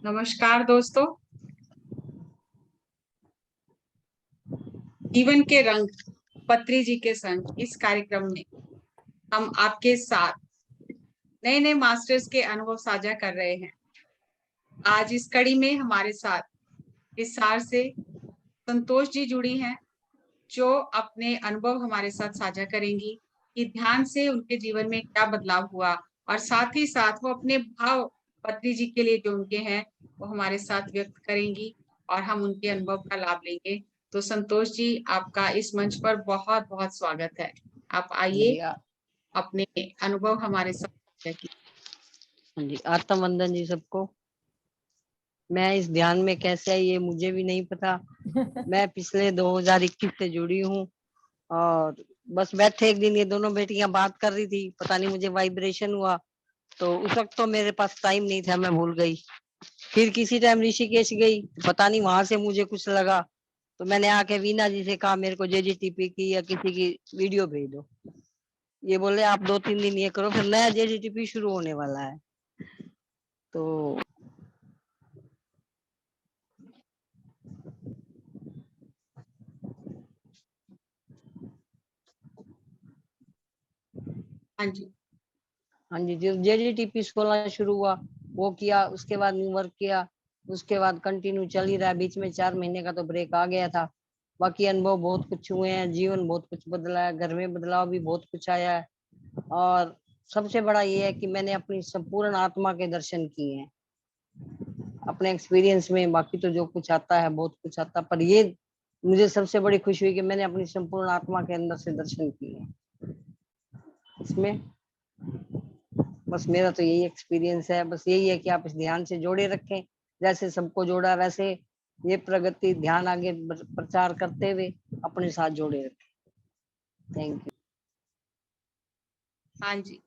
नमस्कार दोस्तों। जीवन के रंग पत्री जी के संग इस कार्यक्रम में हम आपके साथ नए नए मास्टर्स के अनुभव साझा कर रहे हैं। आज इस कड़ी में हमारे साथ हिसार से संतोष जी जुड़ी हैं, जो अपने अनुभव हमारे साथ साझा करेंगी कि ध्यान से उनके जीवन में क्या बदलाव हुआ, और साथ ही साथ वो अपने भाव पत्री जी के लिए जो उनके हैं वो हमारे साथ व्यक्त करेंगी और हम उनके अनुभव का लाभ लेंगे। तो संतोष जी, आपका इस मंच पर बहुत बहुत स्वागत है। आप आइए, अपने अनुभव हमारे साथ साझा कीजिए। जी, आत्म वंदन जी सबको। मैं इस ध्यान में कैसे आई ये मुझे भी नहीं पता। मैं पिछले 2021 से जुड़ी हूँ और बस बैठे एक दिन ये दोनों बेटियां बात कर रही थी, पता नहीं मुझे वाइब्रेशन हुआ, तो उस वक्त तो मेरे पास टाइम नहीं था, मैं भूल गई। फिर किसी टाइम ऋषिकेश गई, पता नहीं वहां से मुझे कुछ लगा, तो मैंने आके वीना जी से कहा मेरे को जेजीटीपी की या किसी की वीडियो भेज दो। ये बोले आप 2-3 दिन ये करो, फिर नया जेजीटीपी शुरू होने वाला है। तो हाँ जी, हाँ जी, जो जेजीटीपी 16 शुरू हुआ वो किया, उसके बाद न्यू वर्क किया, उसके बाद कंटिन्यू चल ही रहा है। बीच में 4 महीने का तो ब्रेक आ गया था। बाकी अनुभव बहुत कुछ हुए हैं, जीवन बहुत कुछ बदला है, घर में बदलाव भी बहुत कुछ आया है। और सबसे बड़ा ये है कि मैंने अपनी संपूर्ण आत्मा के दर्शन किए हैं अपने एक्सपीरियंस में। बाकी तो जो कुछ आता है बहुत कुछ आता, पर ये मुझे सबसे बड़ी खुशी हुई कि मैंने अपनी संपूर्ण आत्मा के अंदर से दर्शन किए हैं। इसमें बस मेरा तो यही एक्सपीरियंस है। बस यही है कि आप इस ध्यान से जोड़े रखें, जैसे सबको जोड़ा वैसे ये प्रगति ध्यान आगे प्रचार करते हुए अपने साथ जोड़े रखें। Thank you. हाँ जी,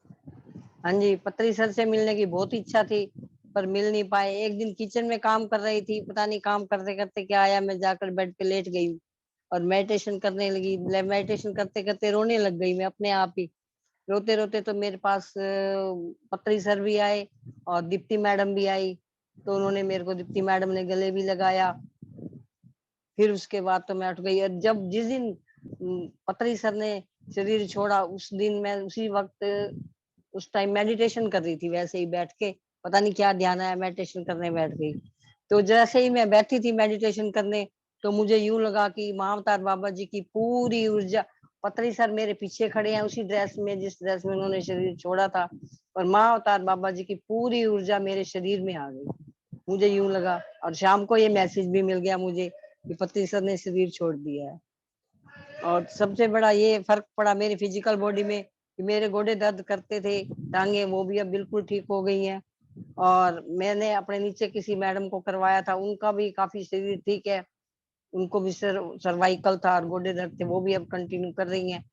हाँ जी, पत्री सर से मिलने की बहुत इच्छा थी पर मिल नहीं पाए। एक दिन किचन में काम कर रही थी, पता नहीं काम करते करते क्या आया, मैं जाकर बेड पे लेट गई और मेडिटेशन करने लगी। मेडिटेशन करते करते रोने लग गई मैं अपने आप ही। रोते रोते तो मेरे पास पत्री सर भी आए और दीप्ति मैडम भी आई, तो उन्होंने मेरे को, दीप्ति मैडम ने गले भी लगाया। फिर उसके बाद तो मैं उठ गई। और जब जिस दिन पत्री सर ने शरीर छोड़ा, उस दिन मैं उसी वक्त उस टाइम मेडिटेशन कर रही थी, वैसे ही बैठ के पता नहीं क्या ध्यान आया, मेडिटेशन करने बैठ गई। तो जैसे ही मैं बैठी थी मेडिटेशन करने, तो मुझे यूं लगा कि महाअवतार बाबा जी की पूरी ऊर्जा, पत्री सर मेरे पीछे खड़े हैं उसी ड्रेस में जिस ड्रेस में उन्होंने शरीर छोड़ा था, और महाअवतार बाबा जी की पूरी ऊर्जा मेरे शरीर में आ गई, मुझे यूं लगा। और शाम को ये मैसेज भी मिल गया मुझे कि पत्री सर ने शरीर छोड़ दिया है। और सबसे बड़ा ये फर्क पड़ा मेरी फिजिकल बॉडी में कि मेरे गोडे दर्द करते थे, टांगे, वो भी अब बिल्कुल ठीक हो गई हैं। और मैंने अपने नीचे किसी मैडम को करवाया था, उनका भी काफी शरीर ठीक है, उनको भी सर्वाइकल था और गोडे दर्द थे, वो भी अब कंटिन्यू कर रही हैं।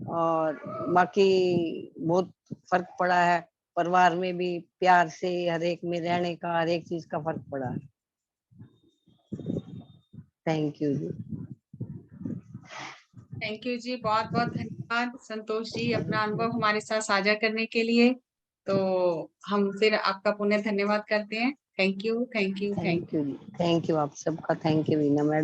और बाकी बहुत फर्क पड़ा है, परिवार में भी प्यार से हर एक में रहने का, हर एक चीज का फर्क पड़ा है। Thank you ji. Thank you ji, बहुत बहुत धन्यवाद संतोष जी अपना अनुभव हमारे साथ साझा करने के लिए। तो हम फिर आपका पुनः धन्यवाद करते हैं। Thank you, thank you, thank you. Thank you, thank you आप सबका, थैंक यू वीना मैडम।